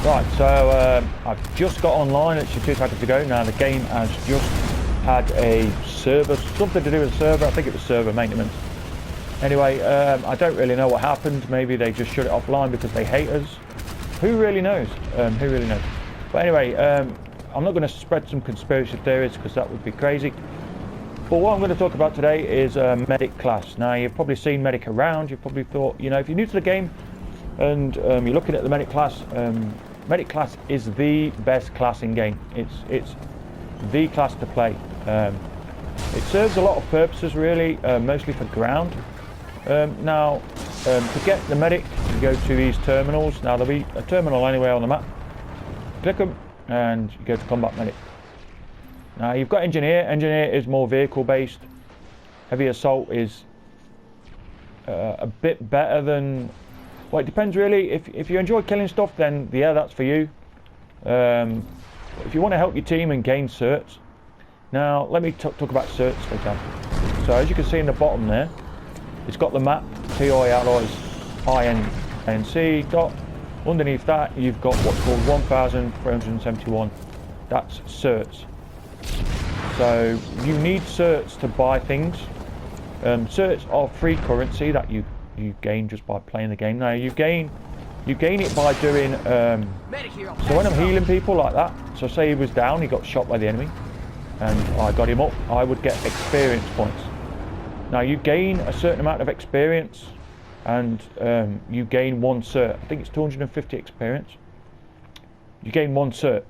Right, so I've just got online, it's 2 seconds ago. Now the game has just had a server, something to do with the server, I think it was server maintenance. Anyway, I don't really know what happened. Maybe they just shut it offline because they hate us. Who really knows? Who really knows? But anyway, I'm not going to spread some conspiracy theories because that would be crazy. But what I'm going to talk about today is medic class. Now you've probably seen medic around, you've probably thought, you know, if you're new to the game and you're looking at the medic class is the best class in game. It's the class to play. It serves a lot of purposes really, mostly for ground. Now to get the medic, you go to these terminals. Now there'll be a terminal anywhere on the map. Click them and you go to combat medic. Now you've got engineer. Engineer is more vehicle based. Heavy assault is a bit better than, well, it depends really. If you enjoy killing stuff, then yeah, that's for you. If you want to help your team and gain certs. Now let me talk about certs for example. So as you can see in the bottom there, it's got the map, TI alloys, INC dot. Underneath that you've got what's called 1,371. That's certs. So you need certs to buy things. Certs are free currency that you gain just by playing the game. Now you gain it by doing so when I'm healing people like that, so say he was down, he got shot by the enemy and I got him up, I would get experience points. Now you gain a certain amount of experience and you gain one cert. I think it's 250 experience. You gain one cert.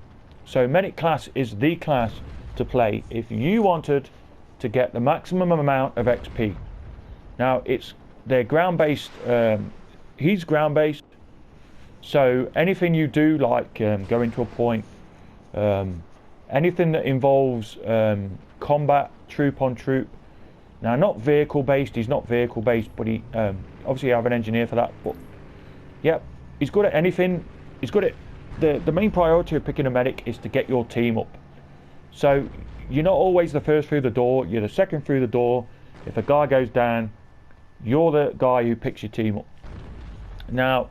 So medic class is the class to play if you wanted to get the maximum amount of XP. Now they're ground based, he's ground based, so anything you do like going to a point, anything that involves combat, troop on troop. Now not vehicle based, he's not vehicle based, but he obviously you have an engineer for that, but yeah, he's good at anything. He's good at the main priority of picking a medic is to get your team up. So you're not always the first through the door, you're the second through the door. If a guy goes down, you're the guy who picks your team up. Now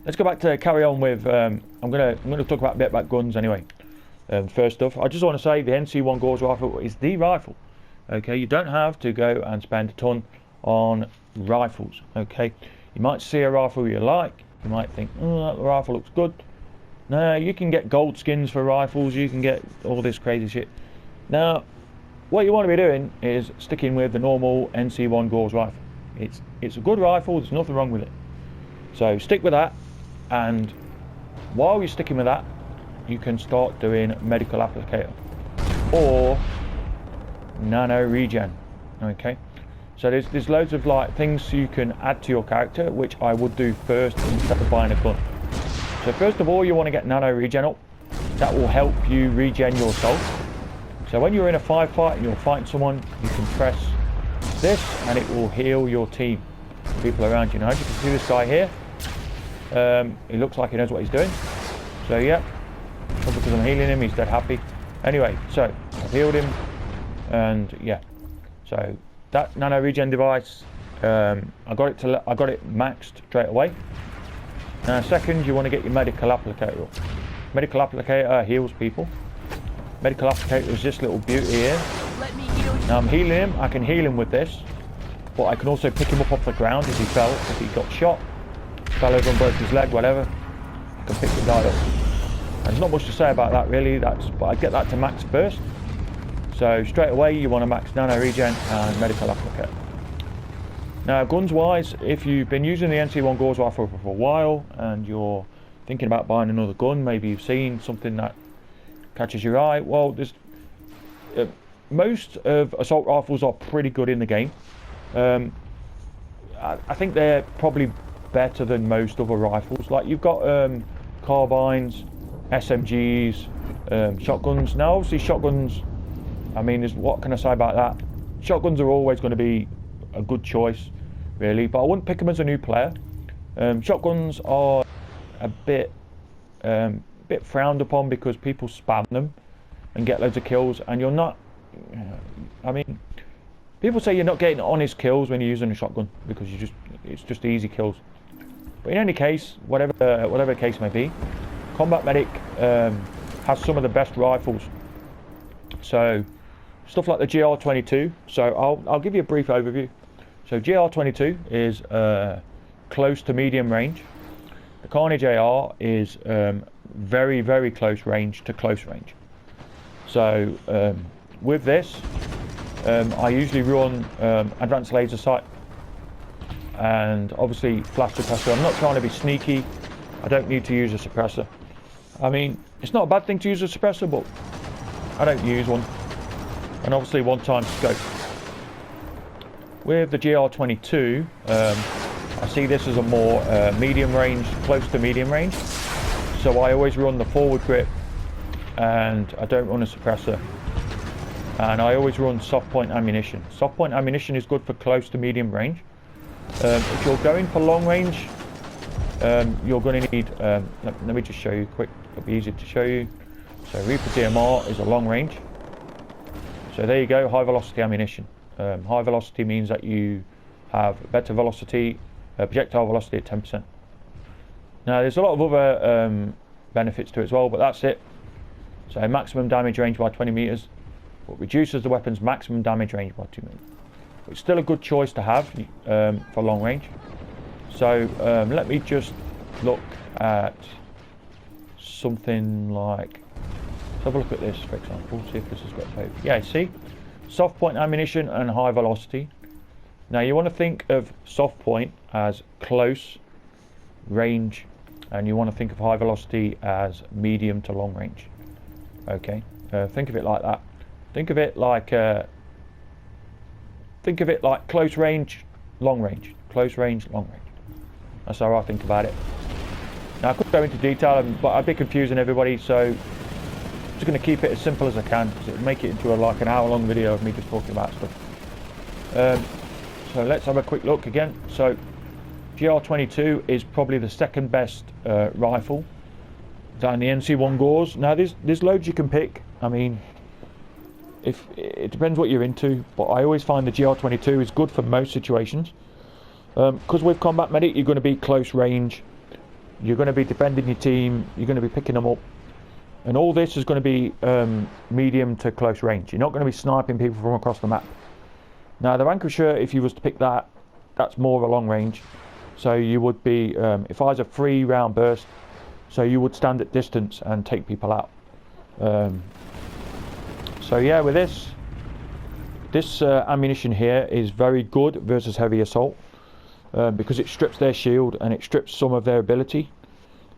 let's go back to carry on with I'm gonna talk about a bit about guns anyway. First off, I just want to say the NC1 Gauss rifle is the rifle. Okay, you don't have to go and spend a ton on rifles. Okay, you might see a rifle you like, you might think, oh, that rifle looks good. No, you can get gold skins for rifles, you can get all this crazy shit. Now what you want to be doing is sticking with the normal NC1 Gauss rifle. It's a good rifle, there's nothing wrong with it. So stick with that, and while you're sticking with that, you can start doing medical applicator or nano regen. Okay, so there's loads of like things you can add to your character, which I would do first instead of buying a gun. So first of all, you want to get nano regen up. That will help you regen your soul. So when you're in a firefight and you're fighting someone, you can press this and it will heal your team, people around you. Now as you can see this guy here, he looks like he knows what he's doing. So yeah, because I'm healing him, he's dead happy. Anyway, so I've healed him, and yeah, so that nano regen device, I got it maxed straight away. Now second, you want to get your medical applicator up. Medical applicator heals people. Medical applicator is this little beauty here. Now I'm healing him, I can heal him with this, but I can also pick him up off the ground if he fell, if he got shot, fell over and broke his leg, whatever. I can pick the guy up. There's not much to say about that really, but I get that to max first. So straight away you want to max nano regen and medical applicator. Now guns wise, if you've been using the NC1 Gauss rifle for a while and you're thinking about buying another gun, maybe you've seen something that catches your eye, well there's most of assault rifles are pretty good in the game. I think they're probably better than most other rifles. Like you've got carbines, SMGs, shotguns. Now obviously shotguns, I mean, what can I say about that? Shotguns are always going to be a good choice really, but I wouldn't pick them as a new player. Shotguns are a bit frowned upon because people spam them and get loads of kills, and you're not, I mean, people say you're not getting honest kills when you're using a shotgun because it's just easy kills. But in any case, whatever the case may be, Combat Medic has some of the best rifles. So stuff like the GR22. So I'll give you a brief overview. So GR22 is close to medium range. The Carnage AR is very, very close range to close range. So with this, I usually run advanced laser sight and obviously flash suppressor. I'm not trying to be sneaky. I don't need to use a suppressor. I mean, it's not a bad thing to use a suppressor, but I don't use one. And obviously one time scope. With the GR22, I see this as a more medium range, close to medium range. So I always run the forward grip and I don't run a suppressor. And I always run soft point ammunition. Soft point ammunition is good for close to medium range. If you're going for long range, you're going to need, let me just show you quick, it'll be easy to show you. So Reaper DMR is a long range. So there you go, high velocity ammunition. High velocity means that you have better velocity, projectile velocity at 10%. Now there's a lot of other benefits to it as well, but that's it. So maximum damage range by 20 meters, but reduces the weapon's maximum damage range by 2 meters. But it's still a good choice to have for long range. So let me just look at something like, let's have a look at this for example, see if this has got both. Yeah, see? Soft point ammunition and high velocity. Now you want to think of soft point as close range, and you want to think of high velocity as medium to long range. Okay, think of it like that. Think of it like close range, long range, close range, long range. That's how I think about it. Now I could go into detail, but I'd be confusing everybody, so I'm just going to keep it as simple as I can, because it would make it into like an hour-long video of me just talking about stuff. So let's have a quick look again. So GR22 is probably the second best rifle than the NC1 Gauze. Now there's loads you can pick. I mean, if it depends what you're into, but I always find the GR22 is good for most situations. Because with Combat Medic, you're going to be close range, you're going to be defending your team, you're going to be picking them up, and all this is going to be medium to close range. You're not going to be sniping people from across the map. Now the Vanquisher, if you was to pick that, that's more of a long range. So you would be, if I was a 3-round burst, so you would stand at distance and take people out. So yeah, with this ammunition here is very good versus heavy assault, because it strips their shield and it strips some of their ability.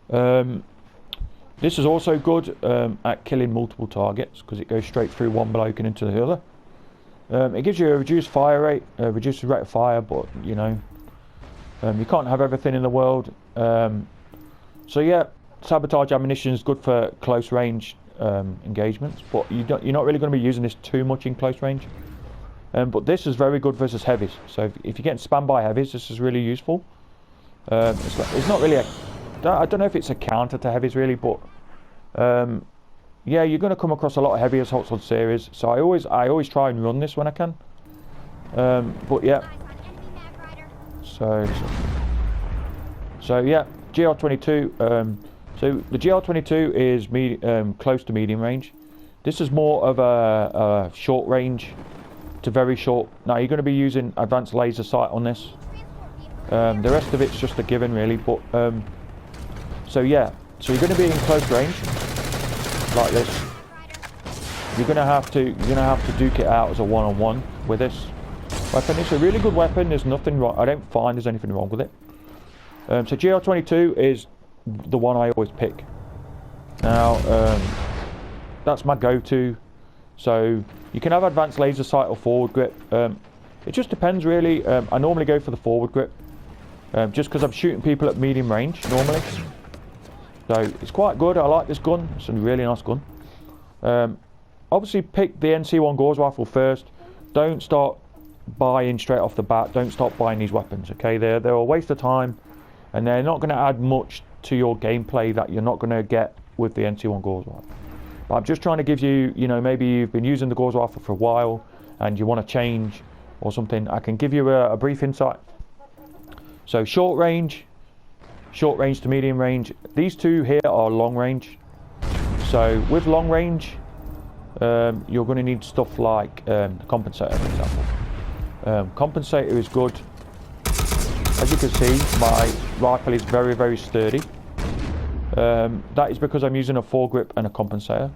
This is also good at killing multiple targets, because it goes straight through one bloke and into the other. It gives you a reduced fire rate, reduces rate of fire, but you know, you can't have everything in the world. So yeah, sabotage ammunition is good for close range engagements, but you're not really going to be using this too much in close range. But this is very good versus heavies. So if you're getting spammed by heavies, this is really useful. It's not really I don't know if it's a counter to heavies really, but yeah, you're going to come across a lot of heavy assaults on series. So I always try and run this when I can. But yeah. So yeah, GR22. So the GR22 is close to medium range. This is more of a short range to very short. Now you're going to be using advanced laser sight on this. The rest of it's just a given really. But so yeah, so you're going to be in close range like this. You're going to have to duke it out as a one-on-one with this weapon. It's a really good weapon. There's nothing wrong. I don't find there's anything wrong with it. So GR22 is the one I always pick. Now that's my go-to. So you can have advanced laser sight or forward grip. It just depends really. I normally go for the forward grip, just because I'm shooting people at medium range normally. So it's quite good. I like this gun. It's a really nice gun. Obviously pick the NC1 Gauze rifle first. Don't start buying straight off the bat. Don't start buying these weapons, okay? They're a waste of time, and they're not going to add much to your gameplay that you're not going to get with the NC1 Gauze rifle. But I'm just trying to give you, you know, maybe you've been using the Gauze rifle for a while and you want to change or something. I can give you a brief insight. So short range, short range to medium range. These two here are long range. So with long range, you're going to need stuff like the compensator, for example. Compensator is good. As you can see, my rifle is very, very sturdy. That is because I'm using a foregrip and a compensator.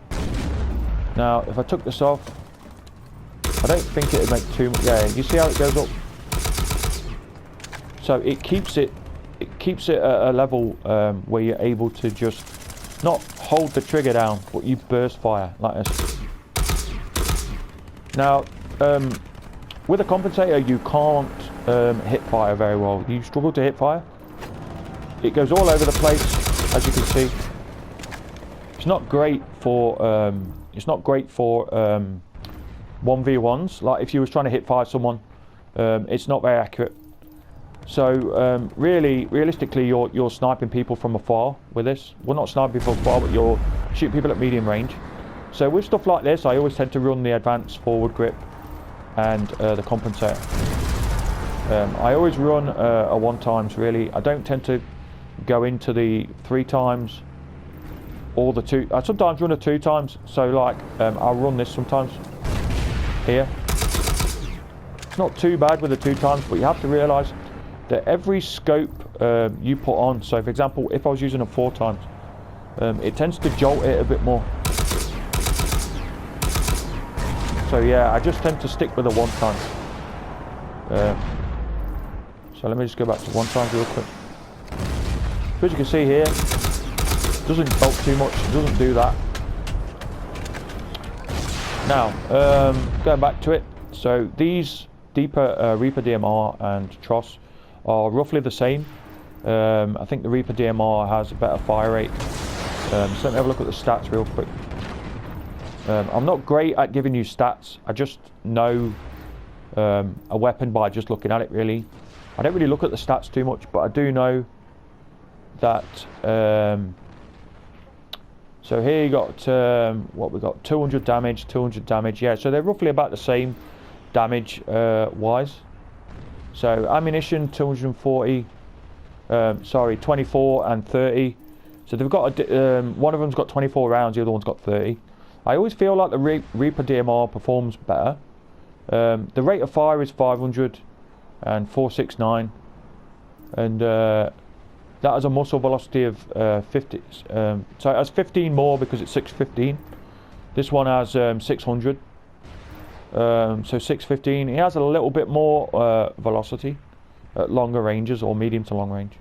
Now, if I took this off, I don't think it would make too much. Yeah, you see how it goes up? So it keeps it at a level where you're able to just not hold the trigger down, but you burst fire like this. Now, with a compensator, you can't hit fire very well. You struggle to hit fire. It goes all over the place, as you can see. It's not great for 1v1s. Like if you was trying to hit fire someone, it's not very accurate. So realistically, you're sniping people from afar with this. Well, not sniping people from afar, but you're shooting people at medium range. So with stuff like this, I always tend to run the advanced forward grip and the compensator. I always run a 1x really. I don't tend to go into the 3x or the 2. I sometimes run a 2x. So like I'll run this sometimes here. It's not too bad with the 2x, but you have to realise that every scope you put on. So for example, if I was using a 4x, it tends to jolt it a bit more. So yeah, I just tend to stick with a 1x. So let me just go back to 1x real quick. As you can see here, it doesn't jolt too much, it doesn't do that. Now, going back to it, so these deeper Reaper DMR and Tross are roughly the same. I think the Reaper DMR has a better fire rate. So let me have a look at the stats real quick. I'm not great at giving you stats. I just know a weapon by just looking at it really. I don't really look at the stats too much, but I do know that so here you got what we got, 200 damage, 200 damage. Yeah, so they're roughly about the same damage wise. So ammunition 240, sorry, 24 and 30. So they've got one of them's got 24 rounds, the other one's got 30. I always feel like the Reaper DMR performs better. The rate of fire is 500 and 469, and that has a muzzle velocity of 50. So it has 15 more because it's 615. This one has 600. So 615. It has a little bit more velocity at longer ranges or medium to long range.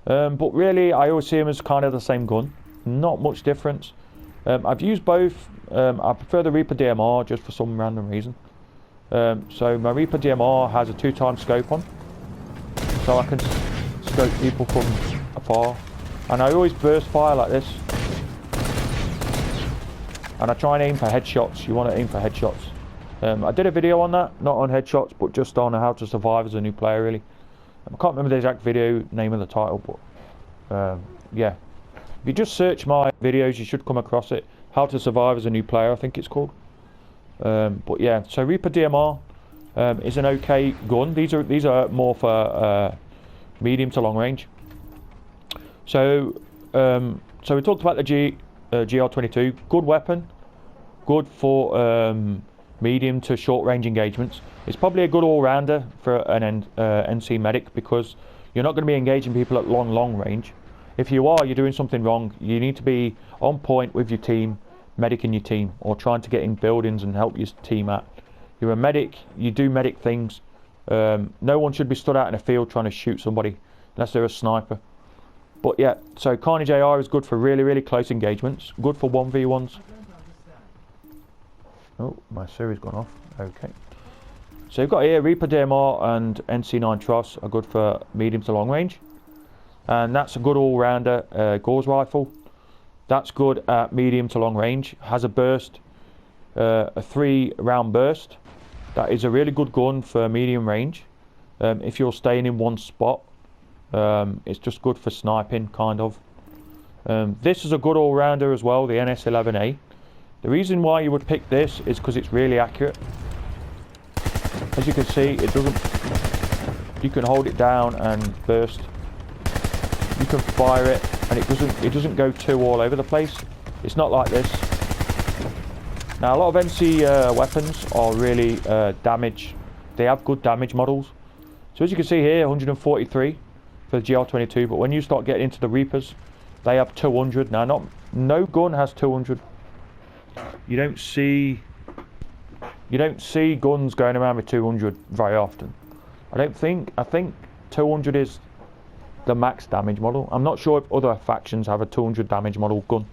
But really, I always see them as kind of the same gun. Not much difference. I've used both. I prefer the Reaper DMR just for some random reason. So my Reaper DMR has a 2x scope on, so I can scope people from afar, and I always burst fire like this, and I try and aim for headshots. You want to aim for headshots. I did a video on that, not on headshots, but just on how to survive as a new player really. I can't remember the exact video name of the title, but yeah. If you just search my videos, you should come across it. How to survive as a new player, I think it's called. But yeah, so Reaper DMR is an okay gun. These are more for medium to long range. So we talked about the GR22. Good weapon, good for medium to short range engagements. It's probably a good all-rounder for an NC medic, because you're not going to be engaging people at long range. If you are, you're doing something wrong. You need to be on point with your team, medicing your team, or trying to get in buildings and help your team out. You're a medic, you do medic things. No one should be stood out in a field trying to shoot somebody unless they're a sniper. But yeah, so Carnage AR is good for really close engagements, good for 1v1s. Oh, my series gone off. Okay. So you've got here Reaper DMR and NC9 Tross are good for medium to long range. And that's a good all-rounder. Gauss rifle, that's good at medium to long range. Has a burst, a 3-round burst. That is a really good gun for medium range. If you're staying in one spot, it's just good for sniping, kind of. This is a good all-rounder as well, the NS11A. The reason why you would pick this is because it's really accurate. As you can see, it doesn't. You can hold it down and burst. you can fire it and it doesn't go too all over the place. It's not like this. Now a lot of NC weapons are really damage. They have good damage models. So as you can see here, 143 for the GR22, but when you start getting into the Reapers, they have 200. Now no gun has 200. You don't see guns going around with 200 very often. I think 200 is the max damage model. I'm not sure if other factions have a 200 damage model gun,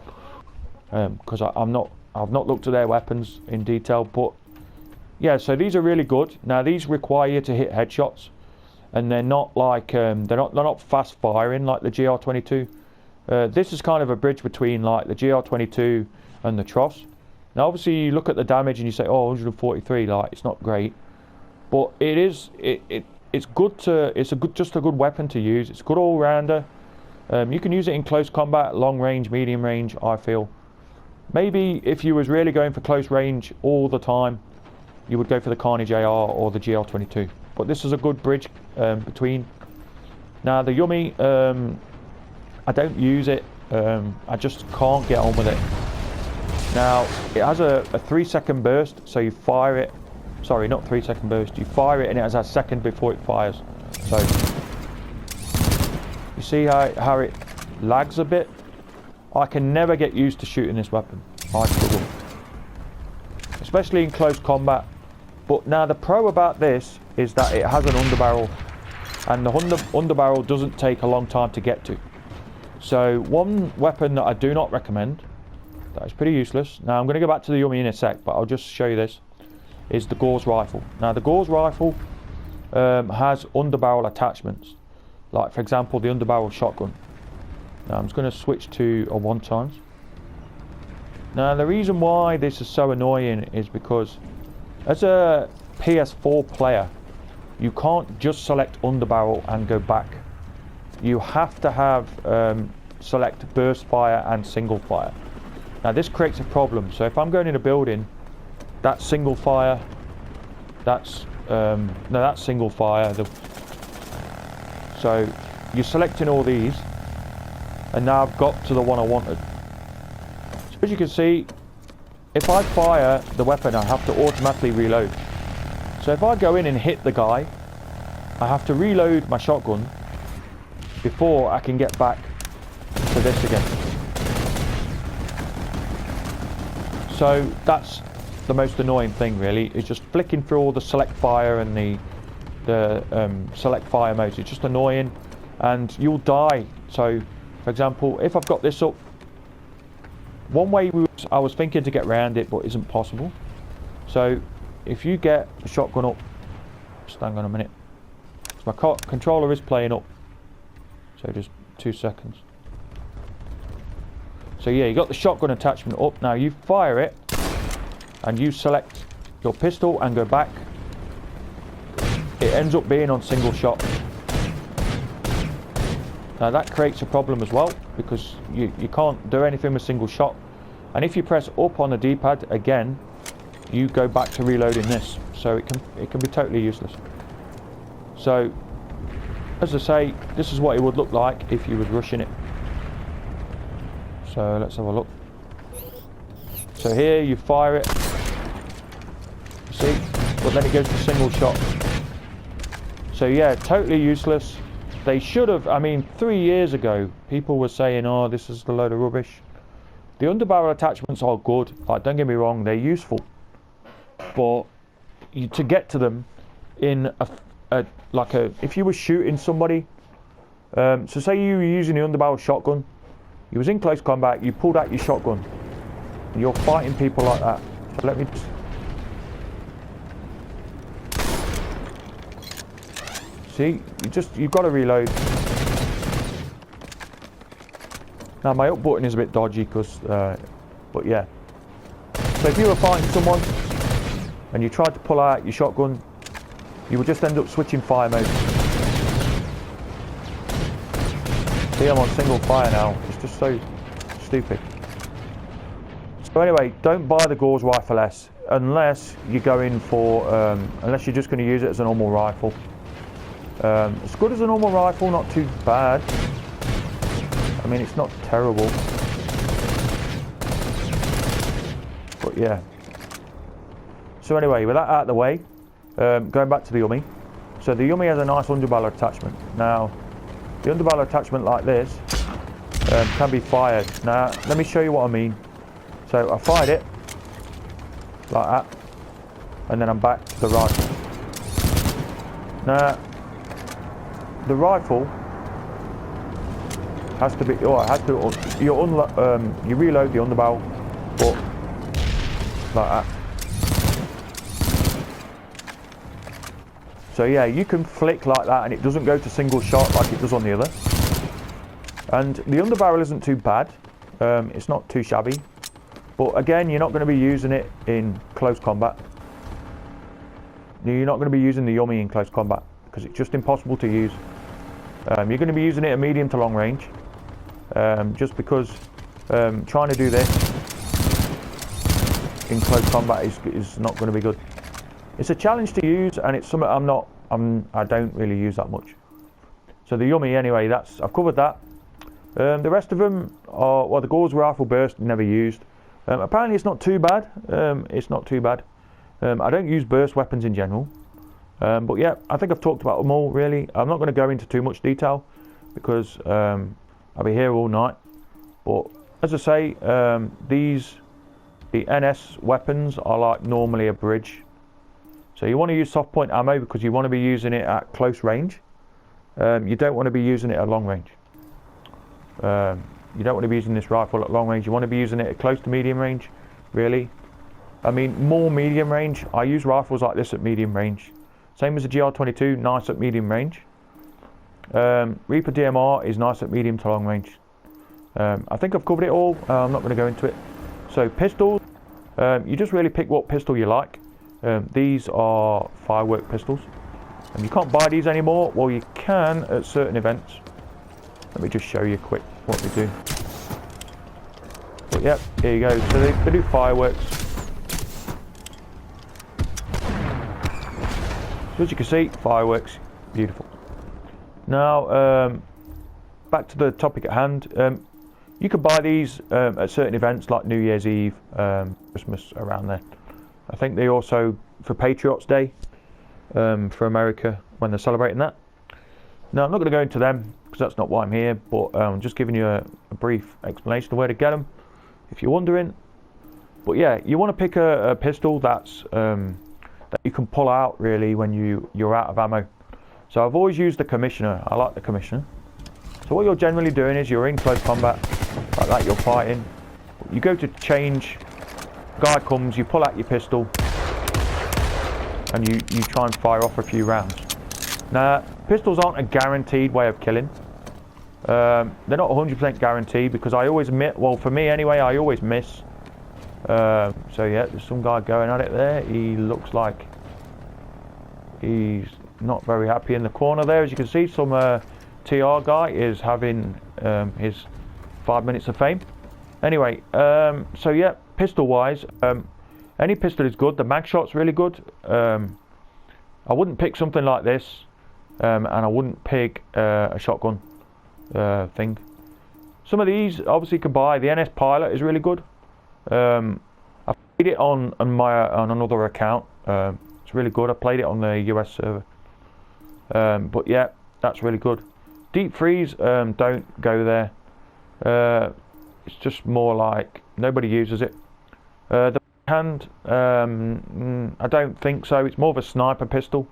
because I've not looked at their weapons in detail. But yeah, so these are really good. Now these require you to hit headshots, and they're not like they're not fast firing like the GR22. This is kind of a bridge between like the GR22 and the Tross. Now obviously you look at the damage and you say, oh, 143, like it's not great, but it's good to just a good weapon to use. It's a good all-rounder. You can use it in close combat, long range, medium range. I feel maybe if you was really going for close range all the time, you would go for the Carnage AR or the GR22. But this is a good bridge between. Now the Yummy, I don't use it. I just can't get on with it. Now it has a 3-second burst, so you fire it. Sorry, not 3-second burst. You fire it and it has a second before it fires. So you see how it lags a bit. I can never get used to shooting this weapon. I struggle, especially in close combat. But now the pro about this is that it has an underbarrel, and the underbarrel doesn't take a long time to get to. So one weapon that I do not recommend, that is pretty useless. Now I'm going to go back to the Yummy in a sec, but I'll just show you this, is the Gauss rifle. Now the Gauss rifle has underbarrel attachments, like for example the underbarrel shotgun. Now I'm just going to switch to a 1x. Now the reason why this is so annoying is because as a Ps4 player, you can't just select underbarrel and go back. You have to have select burst fire and single fire. Now this creates a problem. So if I'm going in a building, that's single fire, that's single fire. So you're selecting all these, and now I've got to the one I wanted. So as you can see, if I fire the weapon, I have to automatically reload. So if I go in and hit the guy, I have to reload my shotgun before I can get back to this again. So that's the most annoying thing really, is just flicking through all the select fire and the select fire modes. It's just annoying and you'll die. So for example, if I've got this up, one way I was thinking to get around it, but isn't possible. So if you get the shotgun up, just hang on a minute, so my controller is playing up, so just 2 seconds. So yeah, you got the shotgun attachment up. Now you fire it and you select your pistol and go back. It ends up being on single shot. Now that creates a problem as well, because you can't do anything with single shot. And if you press up on the D-pad again, you go back to reloading this. So it can be totally useless. So as I say, this is what it would look like if you was rushing it. So let's have a look. So here you fire it, see, but then it goes to single shot. So yeah, totally useless. They should have, I mean 3 years ago people were saying, oh, this is a load of rubbish. The underbarrel attachments are good, like don't get me wrong, they're useful, but to get to them in if you were shooting somebody, so say you were using the underbarrel shotgun, you was in close combat, you pulled out your shotgun, and you're fighting people like that. So let me see, you've got to reload. Now my up button is a bit dodgy because, but yeah. So if you were fighting someone and you tried to pull out your shotgun, you would just end up switching fire mode. See, I'm on single fire now. It's just so stupid. So anyway, don't buy the Gauss rifle S unless you're going for, unless you're just going to use it as a normal rifle. It's good as a normal rifle, not too bad. I mean, it's not terrible. But yeah. So anyway, with that out of the way, going back to the Yummy. So the Yummy has a nice underbarrel attachment. Now, the underbarrel attachment like this can be fired. Now, let me show you what I mean. So I fired it like that, and then I'm back to the rifle. Now, the rifle has to be, you reload the underbarrel, but like that. So yeah, you can flick like that and it doesn't go to single shot like it does on the other. And the underbarrel isn't too bad, it's not too shabby, but again, you're not going to be using it in close combat. You're not going to be using the Yummy in close combat because it's just impossible to use. You're going to be using it at medium to long range, just because trying to do this in close combat is not going to be good. It's a challenge to use, and it's something I don't really use that much. So the Yummy, anyway, I've covered that. The rest of them are, well, the Gauss Rifle Burst never used. Apparently it's not too bad. It's not too bad. I don't use burst weapons in general. But yeah, I think I've talked about them all really. I'm not going to go into too much detail because I'll be here all night. But as I say, the NS weapons are like normally a bridge. So you want to use soft point ammo because you want to be using it at close range. You don't want to be using it at long range. You don't want to be using this rifle at long range. You want to be using it at close to medium range, really. I mean, more medium range. I use rifles like this at medium range. Same as the GR22, nice at medium range. Reaper DMR is nice at medium to long range. I think I've covered it all. I'm not going to go into it. So pistols, you just really pick what pistol you like. These are firework pistols. And you can't buy these anymore. Well, you can at certain events. Let me just show you quick what they do. But yeah, here you go. So they do fireworks. So as you can see, fireworks, beautiful. Now, back to the topic at hand. You can buy these at certain events like New Year's Eve, Christmas, around there. I think they also, for Patriots Day, for America, when they're celebrating that. Now, I'm not going to go into them, because that's not why I'm here, but I'm just giving you a brief explanation of where to get them, if you're wondering. But yeah, you want to pick a pistol that's that you can pull out, really, when you're out of ammo. So I've always used the Commissioner. I like the Commissioner. So what you're generally doing is you're in close combat, like that, you're fighting. You go to change, guy comes, you pull out your pistol, and you try and fire off a few rounds. Now, pistols aren't a guaranteed way of killing. They're not 100% guaranteed because I always miss. Well, for me anyway, I always miss. So yeah, there's some guy going at it there. He looks like he's not very happy in the corner there. As you can see, some TR guy is having his 5 minutes of fame. Anyway, so yeah, pistol wise, any pistol is good. The mag shot's really good. I wouldn't pick something like this, and I wouldn't pick a shotgun thing. Some of these obviously you can buy. The NS Pilot is really good. I played it on another account. It's really good. I played it on the US server. But yeah, that's really good. Deep freeze, don't go there. It's just more like nobody uses it. The hand, I don't think so. It's more of a sniper pistol.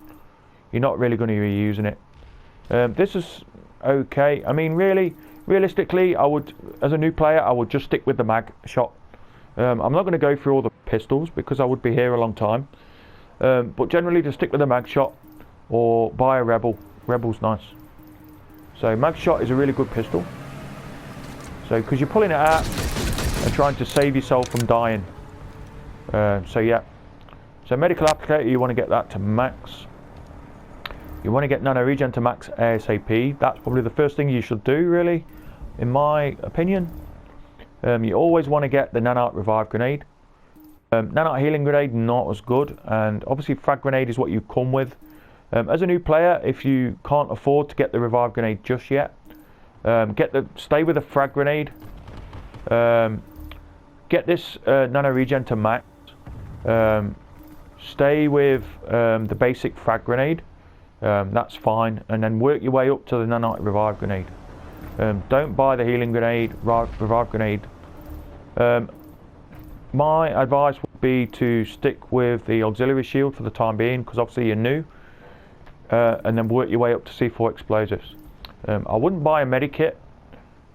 You're not really going to be using it. This is okay. I mean, realistically, I would, as a new player, I would just stick with the mag shot. I'm not going to go through all the pistols because I would be here a long time. But generally, just stick with the mag shot or buy a Rebel. Rebel's nice. So mag shot is a really good pistol. So because you're pulling it out and trying to save yourself from dying. So yeah. So medical applicator, you want to get that to max. You want to get nano regen to max ASAP. That's probably the first thing you should do, really, in my opinion. You always want to get the nanite revive grenade. Nanite healing grenade, not as good, and obviously frag grenade is what you come with. As a new player, if you can't afford to get the revive grenade just yet, Stay with the frag grenade. Get this nano regen to max. Stay with the basic frag grenade. That's fine, and then work your way up to the nanite revive grenade. Don't buy the healing grenade, revive grenade. My advice would be to stick with the auxiliary shield for the time being, because obviously you're new, and then work your way up to C4 explosives. I wouldn't buy a medikit.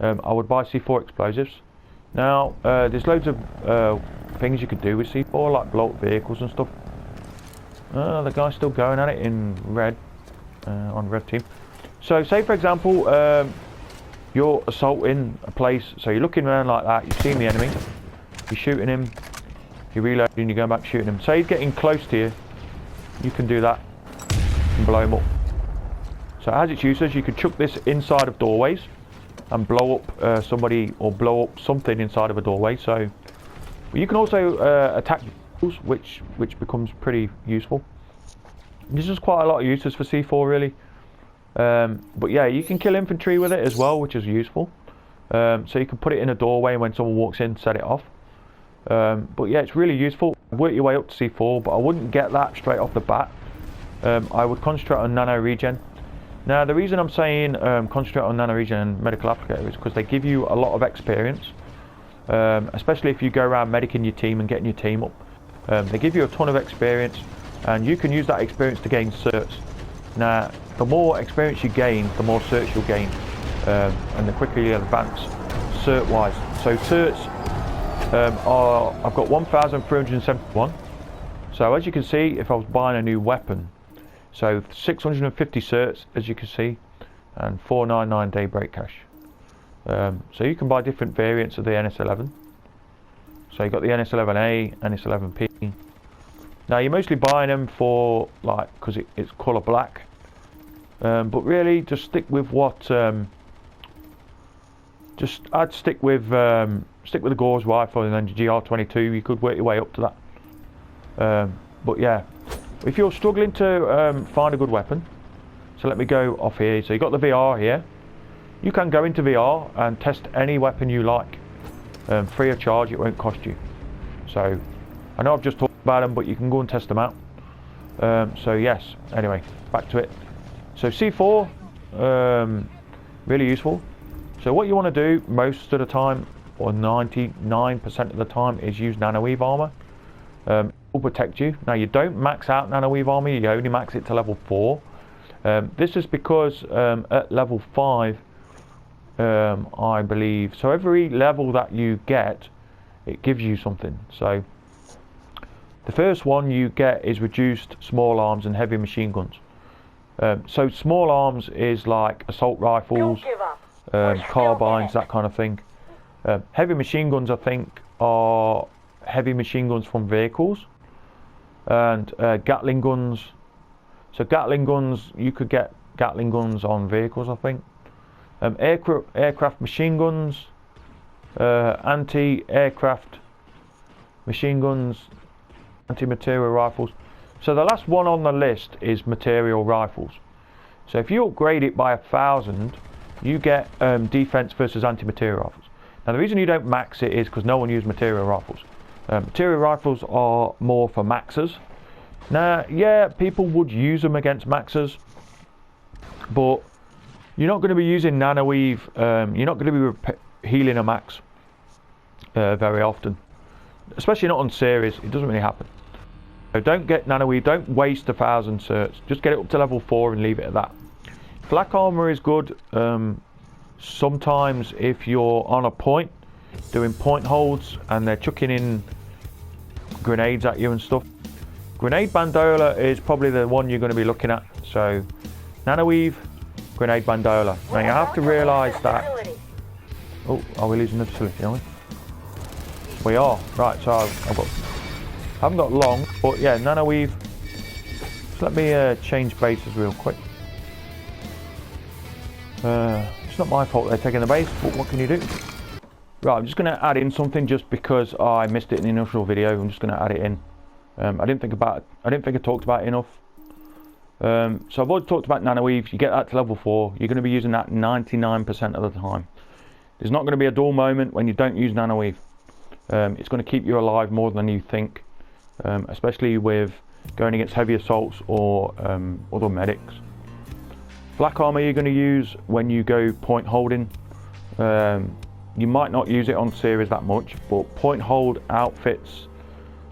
I would buy C4 explosives. Now, there's loads of things you could do with C4, like blow up vehicles and stuff. The guy's still going at it in red, on red team. So, say for example, you're assaulting a place, so you're looking around like that, you've seen the enemy, you're shooting him, you're reloading, you're going back shooting him. Say he's getting close to you, you can do that and blow him up. So as its uses, you could chuck this inside of doorways and blow up somebody, or blow up something inside of a doorway. So you can also attack vehicles, which becomes pretty useful. There's just quite a lot of uses for C4 really. But yeah, you can kill infantry with it as well, which is useful. So you can put it in a doorway, and when someone walks in, set it off. But yeah, it's really useful. Work your way up to C4, but I wouldn't get that straight off the bat. I would concentrate on nano regen. Now, the reason I'm saying concentrate on nano regen and medical applicator is because they give you a lot of experience, especially if you go around medicing your team and getting your team up. They give you a ton of experience, and you can use that experience to gain certs. Now, the more experience you gain, the more certs you'll gain, and the quicker you advance cert-wise. So certs I've got 1,371. So as you can see, if I was buying a new weapon, so 650 certs, as you can see, and 499 daybreak cash. So you can buy different variants of the NS11. So you've got the NS11A, NS11P. Now you're mostly buying them for, like, because it's colour black. But really, just stick with what. I'd stick with the Gauss rifle and then GR22. You could work your way up to that. But yeah, if you're struggling to find a good weapon, so let me go off here. So you got the VR here. You can go into VR and test any weapon you like, free of charge. It won't cost you. So I know I've just talked about them, but you can go and test them out. So yes. Anyway, back to it. So C4, really useful. So what you want to do most of the time, or 99% of the time, is use nanoweave armor. It will protect you. Now you don't max out nanoweave armor, you only max it to level 4. This is because at level 5, I believe, so every level that you get, it gives you something. So the first one you get is reduced small arms and heavy machine guns. So small arms is like assault rifles, carbines, that kind of thing. Heavy machine guns, I think, are heavy machine guns from vehicles, and Gatling guns. So Gatling guns, you could get Gatling guns on vehicles, I think. Aircraft machine guns, anti-aircraft machine guns, anti-material rifles. So the last one on the list is material rifles. So if you upgrade it by 1,000, you get defense versus anti-material rifles. Now the reason you don't max it is because no one uses material rifles. Material rifles are more for maxers. Now, yeah, people would use them against maxers, but you're not going to be using nanoweave. You're not going to be healing a max very often, especially not on ceres. It doesn't really happen. So don't get nanoweave. Don't waste 1,000 certs. Just get it up to level 4 and leave it at that. Flak armor is good sometimes if you're on a point doing point holds and they're chucking in grenades at you and stuff. Grenade bandola is probably the one you're going to be looking at. So nanoweave, grenade bandola. Now you have to realise that. Oh, are we losing the facility, are we? We are. Right, so I haven't got long, but yeah, nanoweave. So let me change bases real quick. It's not my fault they're taking the base, but what can you do? Right, I'm just going to add in something just because I missed it in the initial video. I'm just going to add it in. I didn't think I talked about it enough. So I've already talked about nanoweave. You get that to level 4, you're going to be using that 99% of the time. There's not going to be a dull moment when you don't use nanoweave. It's going to keep you alive more than you think, especially with going against heavy assaults or other medics. Black armor you're going to use when you go point holding. You might not use it on ceres that much, but point hold outfits,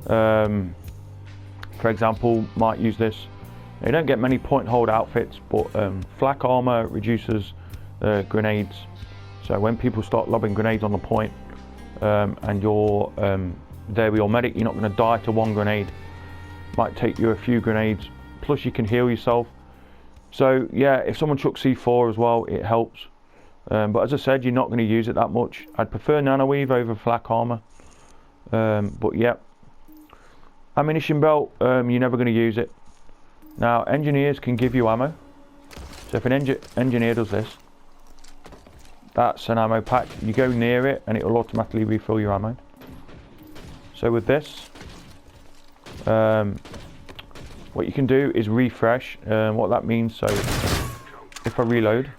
for example, might use this. You don't get many point hold outfits, but flak armor reduces grenades. So when people start lobbing grenades on the point, and you're there with your medic, you're not going to die to one grenade. Might take you a few grenades, plus you can heal yourself. So yeah, if someone chucks C4 as well, it helps. But as I said, you're not going to use it that much. I'd prefer nanoweave over flak armor. But yeah, ammunition belt, you're never going to use it. Now engineers can give you ammo. So if an engineer does this, that's an ammo pack. You go near it and it will automatically refill your ammo. So with this, what you can do is refresh. What that means, so if I reload,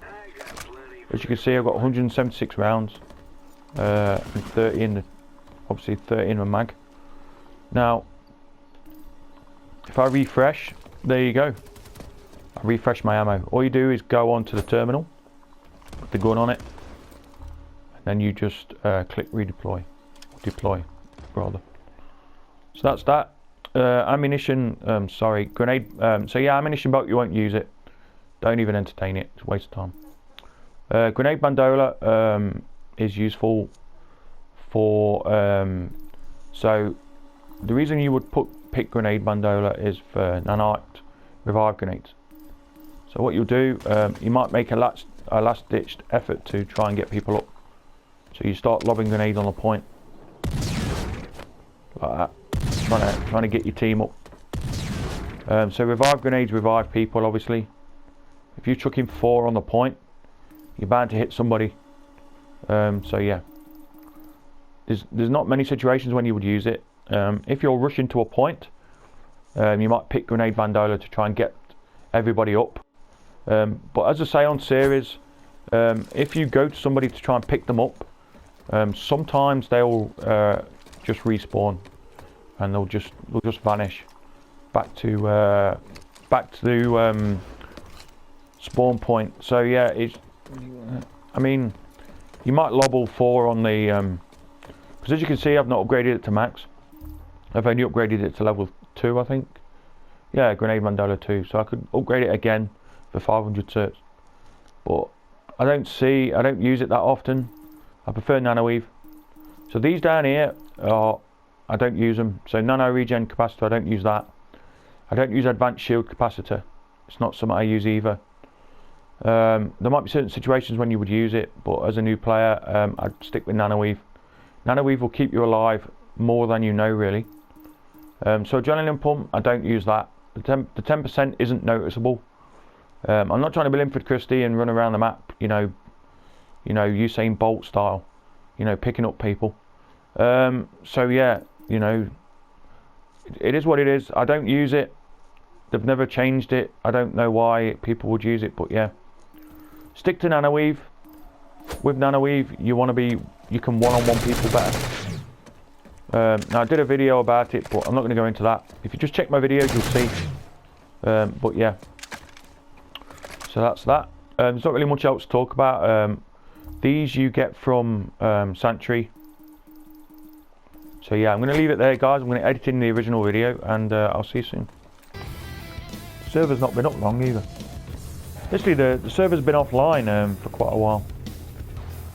as you can see, I've got 176 rounds and 30 in the, obviously 30 in the mag. Now, if I refresh, there you go. I refresh my ammo. All you do is go onto the terminal, put the gun on it, and then you just click redeploy, deploy rather. So that's that. Ammunition, sorry, grenade. So yeah, ammunition belt, you won't use it. Don't even entertain it. It's a waste of time. Grenade bandola is useful for. So the reason you would pick grenade bandola is for nanite revive grenades. So what you'll do, you might make a last-ditched effort to try and get people up. So you start lobbing grenades on the point, like that. Trying to get your team up. So revive grenades revive people, obviously. If you're chucking 4 on the point, you're bound to hit somebody. So yeah, there's not many situations when you would use it. If you're rushing to a point, you might pick grenade bandola to try and get everybody up. But as I say on ceres, if you go to somebody to try and pick them up, sometimes they'll just respawn. And they'll just vanish back to spawn point. So yeah, I mean, you might lob all 4 on the because as you can see, I've not upgraded it to max. I've only upgraded it to level 2, I think. Yeah, grenade bandola 2. So I could upgrade it again for 500 certs, but I don't use it that often. I prefer nanoweave. So these down here are, I don't use them. So nano regen capacitor, I don't use that. I don't use advanced shield capacitor. It's not something I use either. There might be certain situations when you would use it, but as a new player, I'd stick with nanoweave. Nanoweave will keep you alive more than you know, really. So adrenaline pump, I don't use that. The 10% isn't noticeable. I'm not trying to be Linford Christie and run around the map, you know, Usain Bolt style, picking up people. So yeah, it is what it is. I don't use it. They've never changed it. I don't know why people would use it, but yeah. Stick to nanoweave. With nanoweave, you can one-on-one people better. Now I did a video about it, but I'm not going to go into that. If you just check my videos, you'll see. But yeah. So that's that. There's not really much else to talk about. These you get from Sanctuary. So yeah, I'm going to leave it there, guys. I'm going to edit in the original video, and I'll see you soon. The server's not been up long either. Basically, the server's been offline for quite a while.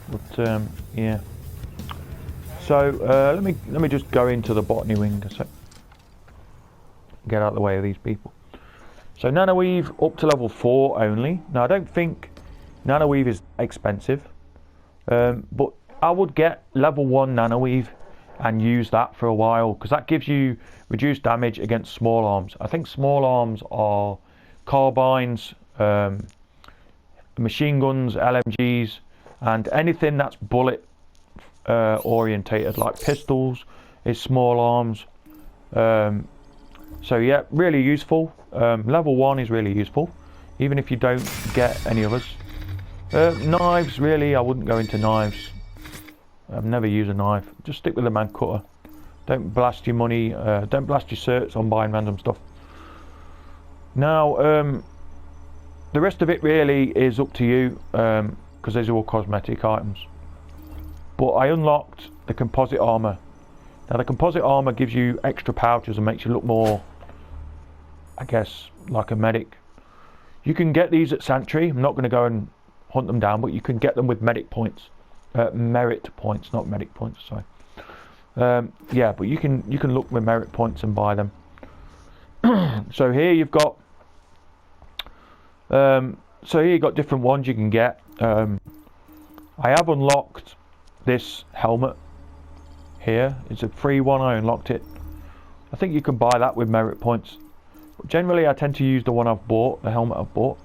But yeah. So let me just go into the botany wing a sec. Get out of the way of these people. So nanoweave up to level 4 only. Now I don't think nanoweave is expensive, but I would get level 1 nanoweave and use that for a while, because that gives you reduced damage against small arms. I think small arms are carbines, machine guns, LMGs, and anything that's bullet orientated, like pistols is small arms. So yeah, really useful. Level 1 is really useful, even if you don't get any others. Knives, really, I wouldn't go into knives. I've never used a knife. Just stick with the man cutter. Don't blast your money, don't blast your certs on buying random stuff. Now, the rest of it really is up to you, because these are all cosmetic items. But I unlocked the composite armour. Now the composite armour gives you extra pouches and makes you look more, I guess, like a medic. You can get these at Sanctuary. I'm not going to go and hunt them down, but you can get them with medic points. Merit points, not medic points, sorry. Yeah, but you can look with merit points and buy them. So here you've got different ones you can get. I have unlocked this helmet here. It's a free one. I unlocked it. I think you can buy that with merit points. But generally I tend to use the one I've bought, the helmet I've bought.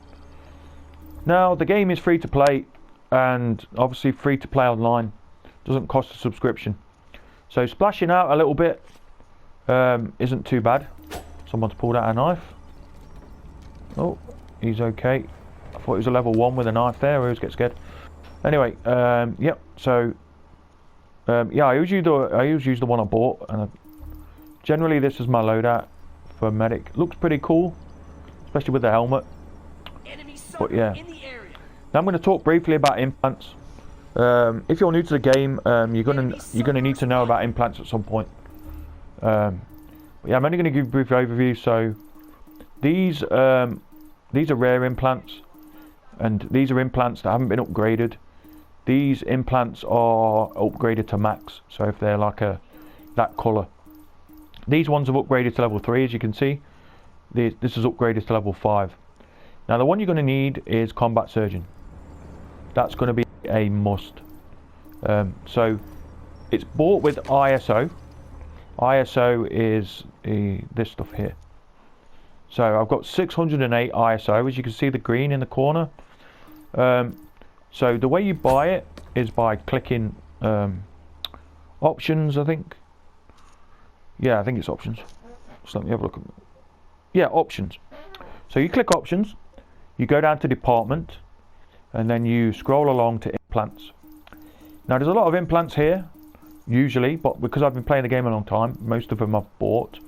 Now the game is free to play, and obviously free to play online. Doesn't cost a subscription. So splashing out a little bit isn't too bad. Someone's pulled out a knife. Oh, he's okay. I thought he was a level 1 with a knife there. I always get scared. Anyway, yep. So yeah, I always use the one I bought, and generally this is my loadout for medic. Looks pretty cool, especially with the helmet. But yeah, now I'm going to talk briefly about implants. If you're new to the game, you're gonna need to know about implants at some point. Yeah, I'm only going to give a brief overview. So these are rare implants, and these are implants that haven't been upgraded. These implants are upgraded to max, so if they're like that colour. These ones have upgraded to level 3, as you can see. This is upgraded to level 5. Now the one you're going to need is combat surgeon. That's going to be a must. So it's bought with ISO. ISO is this stuff here. So I've got 608 ISO, as you can see the green in the corner. So the way you buy it is by clicking options, I think. Yeah, I think it's options. So let me have a look. Yeah, options. So you click options, you go down to department, and then you scroll along to implants. Now there's a lot of implants here, usually, but because I've been playing the game a long time, most of them I've bought.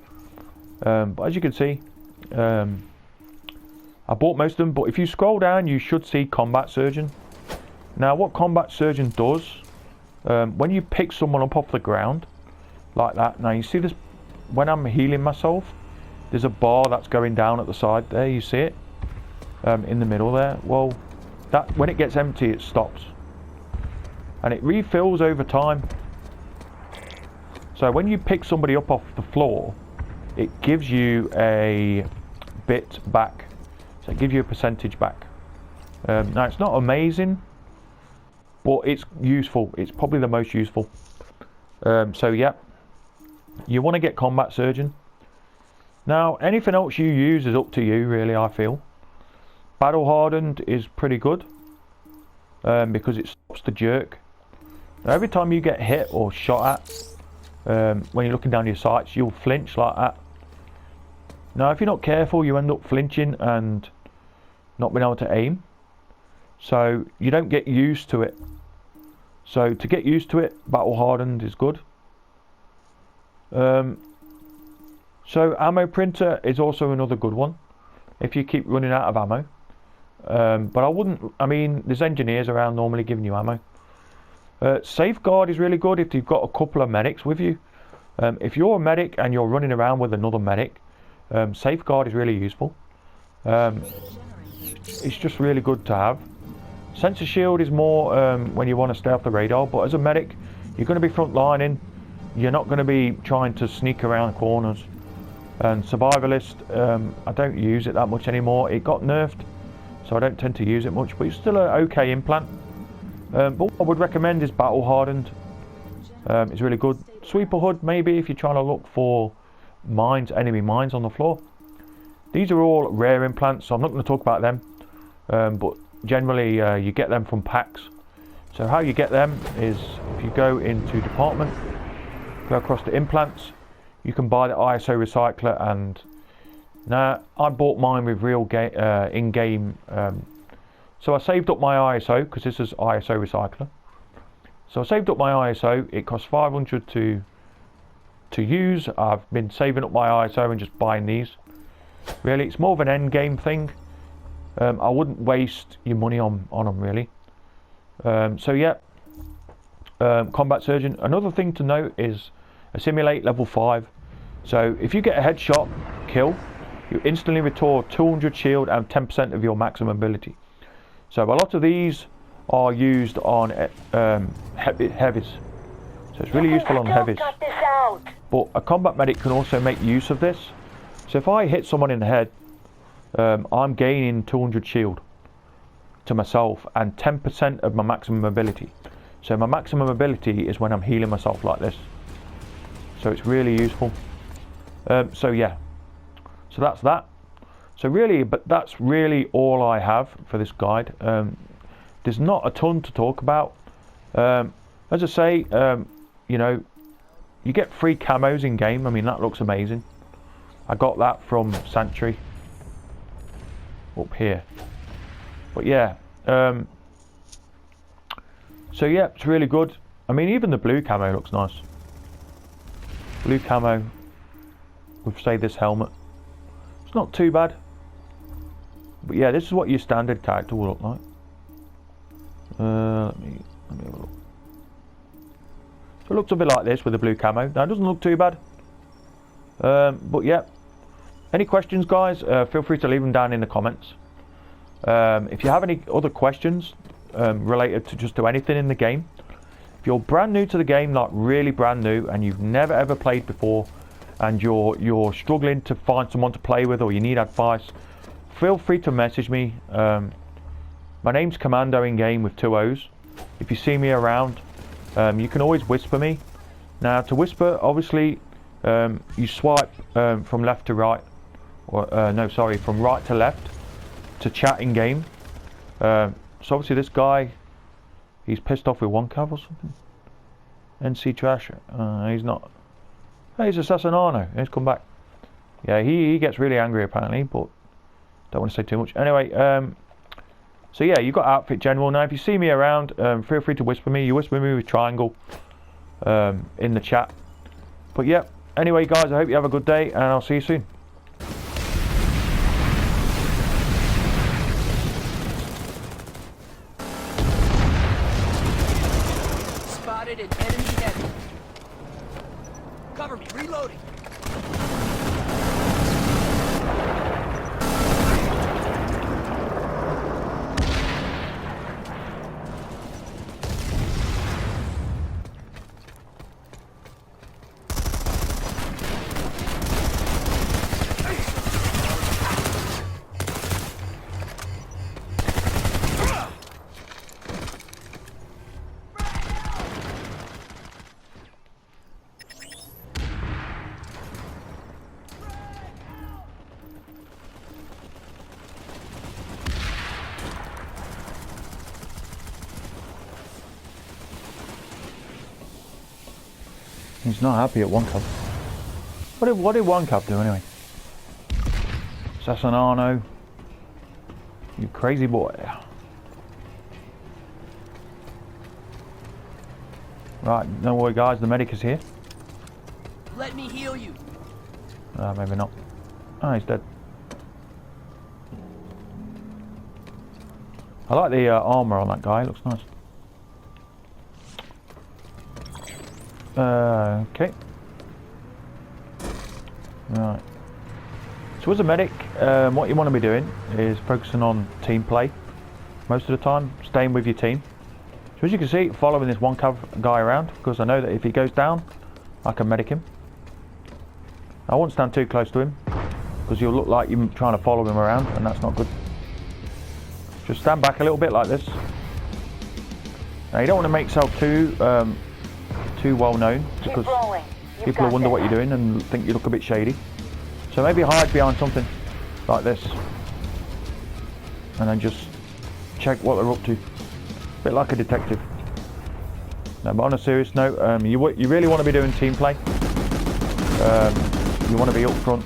But as you can see, I bought most of them, but if you scroll down you should see combat surgeon. Now what combat surgeon does, when you pick someone up off the ground like that, now you see this, when I'm healing myself, there's a bar that's going down at the side there, you see it in the middle there. Well, that when it gets empty it stops, and it refills over time. So when you pick somebody up off the floor, it gives you a bit back, so it gives you a percentage back. Now it's not amazing, but it's useful. It's probably the most useful. So yeah, you want to get combat surgeon. Now anything else you use is up to you, really. I feel battle hardened is pretty good, because it stops the jerk. Now, every time you get hit or shot at, when you're looking down your sights, you'll flinch like that. Now if you're not careful, you end up flinching and not being able to aim, so you don't get used to it. So to get used to it, battle hardened is good. So ammo printer is also another good one if you keep running out of ammo. But I mean there's engineers around normally giving you ammo. Safeguard is really good if you've got a couple of medics with you. If you're a medic and you're running around with another medic, safeguard is really useful. It's just really good to have. Sensor shield is more when you want to stay off the radar, but as a medic you're going to be front lining. You're not going to be trying to sneak around corners. And survivalist, I don't use it that much anymore. It got nerfed, so I don't tend to use it much, but it's still an okay implant. But what I would recommend is battle hardened. It's really good. Sweeper hood maybe if you're trying to look for mines, enemy mines on the floor. These are all rare implants, so I'm not going to talk about them, but generally you get them from packs. So how you get them is if you go into department, go across to implants, you can buy the ISO recycler and Now, I bought mine with real in-game, so I saved up my ISO, because this is ISO Recycler. So I saved up my ISO, it costs 500 to use. I've been saving up my ISO and just buying these. Really, it's more of an end game thing. I wouldn't waste your money on them, really. So yeah, Combat Surgeon. Another thing to note is Assimilate level 5. So if you get a headshot kill, you instantly restore 200 shield and 10% of your maximum ability. So a lot of these are used on heavies. So it's really useful on heavies. But a combat medic can also make use of this. So if I hit someone in the head, I'm gaining 200 shield to myself and 10% of my maximum ability. So my maximum ability is when I'm healing myself like this. So it's really useful. So yeah. So that's that. So really, but that's really all I have for this guide. There's not a ton to talk about. As I say, you know, you get free camos in game. I mean, that looks amazing. I got that from Sanctuary up here. But yeah, so yeah, it's really good. I mean, even the blue camo looks nice. Blue camo with, say, this helmet. It's not too bad. But yeah, this is what your standard character will look like. Let me have a look. So it looks a bit like this with the blue camo. Now, it doesn't look too bad. But yeah, any questions, guys, feel free to leave them down in the comments. If you have any other questions related to just to anything in the game, if you're brand new to the game, like really brand new, and you've never ever played before, and you're struggling to find someone to play with, or you need advice, feel free to message me. My name's Commando in game with 2 O's. If you see me around, you can always whisper me. Now, to whisper, obviously, you swipe from left to right, or no, sorry, from right to left to chat in game. So obviously this guy, he's pissed off with 1cav or something. NC Trash, he's not. Hey, he's Assassinano, he's come back. Yeah, he gets really angry apparently, but don't want to say too much. Anyway, so yeah, you've got Outfit General. Now if you see me around, feel free to whisper me. You whisper me with triangle in the chat. But yeah, anyway guys, I hope you have a good day, and I'll see you soon. Spotted an enemy heavy. Cover me, reloading. He's not happy at 1cav. What did 1cav do anyway? Assassinano, you crazy boy. Right, don't worry guys, the medic is here. Let me heal you. Maybe not. Oh, he's dead. I like the armour on that guy, it looks nice. Okay. Right. So as a medic, what you want to be doing is focusing on team play most of the time, staying with your team. So as you can see, following this 1cav guy around, because I know that if he goes down, I can medic him. I won't stand too close to him, because you'll look like you're trying to follow him around, and that's not good. Just stand back a little bit like this. Now you don't want to make yourself too well known, because people will wonder what you're doing and think you look a bit shady. So maybe hide behind something like this, and then just check what they're up to. A bit like a detective. No, but on a serious note, you really want to be doing team play. You want to be up front.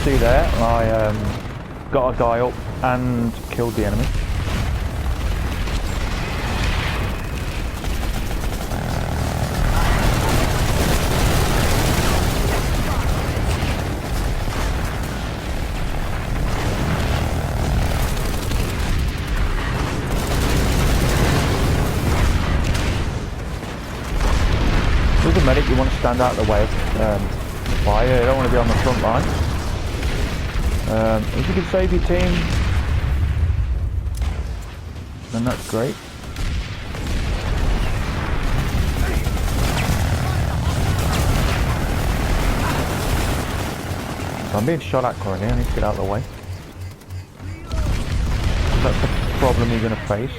see there, I got a guy up and killed the enemy. As a medic, you want to stand out of the way of fire. You don't want to be on the front line. If you can save your team, then that's great. So I'm being shot at currently. I need to get out of the way. That's the problem you're going to face.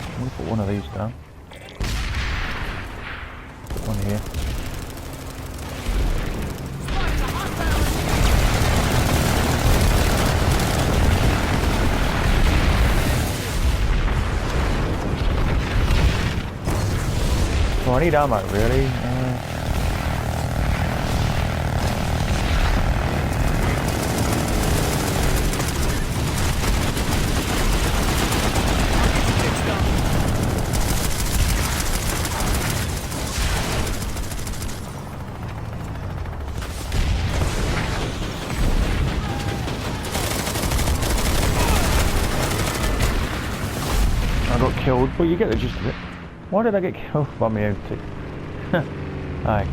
I'm going to put one of these down. Put one here. Oh, I need ammo, really. I got killed, but you get the gist of it. Why did I get killed by my own team? Okay. I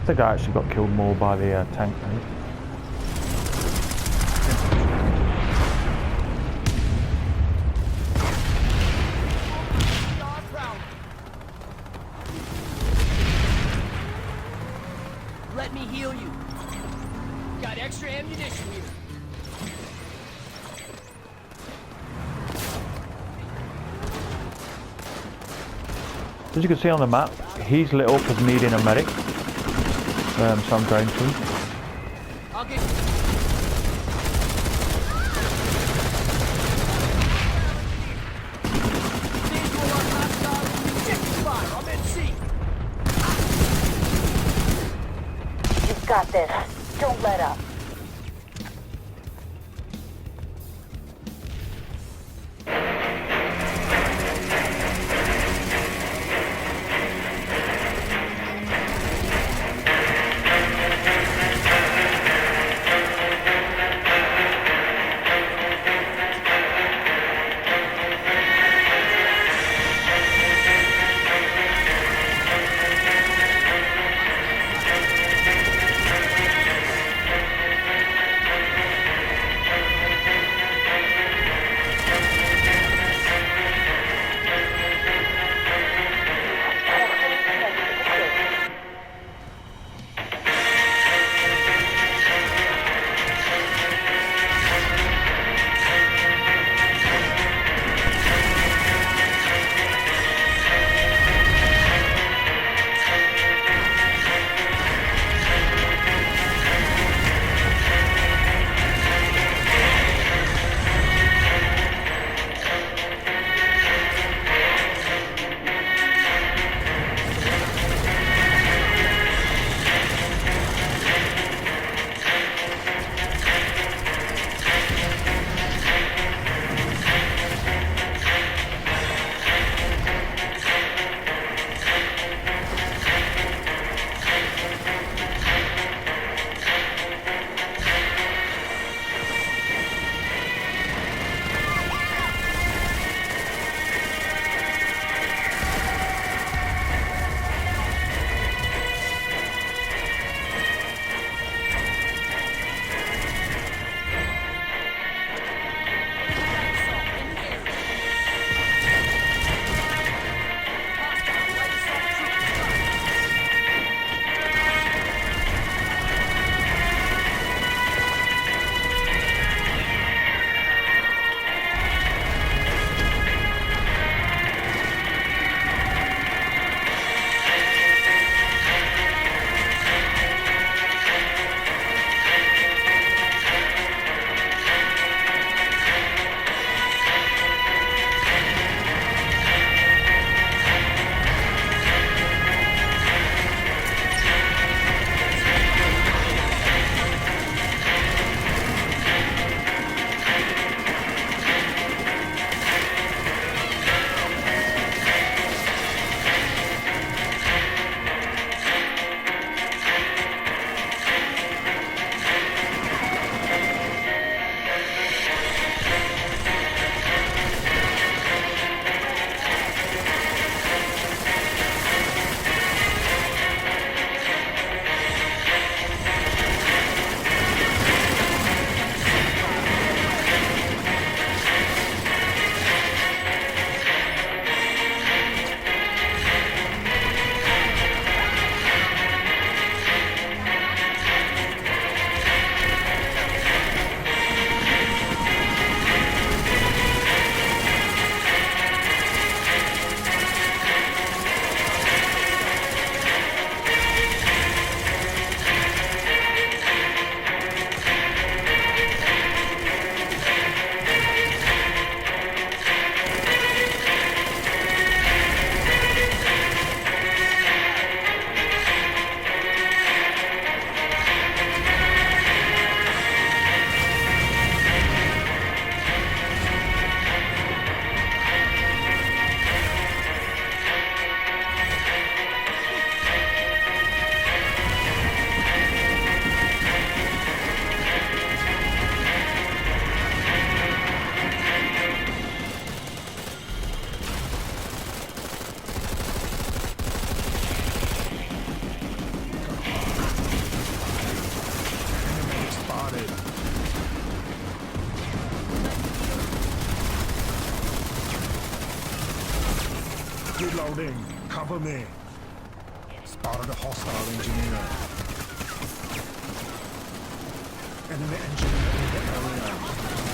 think I actually got killed more by the tank than it. Let me heal you. Got extra ammunition here. As you can see on the map, he's lit up as needing a medic. So I'm going to. I'll get You've got this. Don't let up. Reloading. Cover me. Spotted a hostile engineer. Enemy engineer in the area.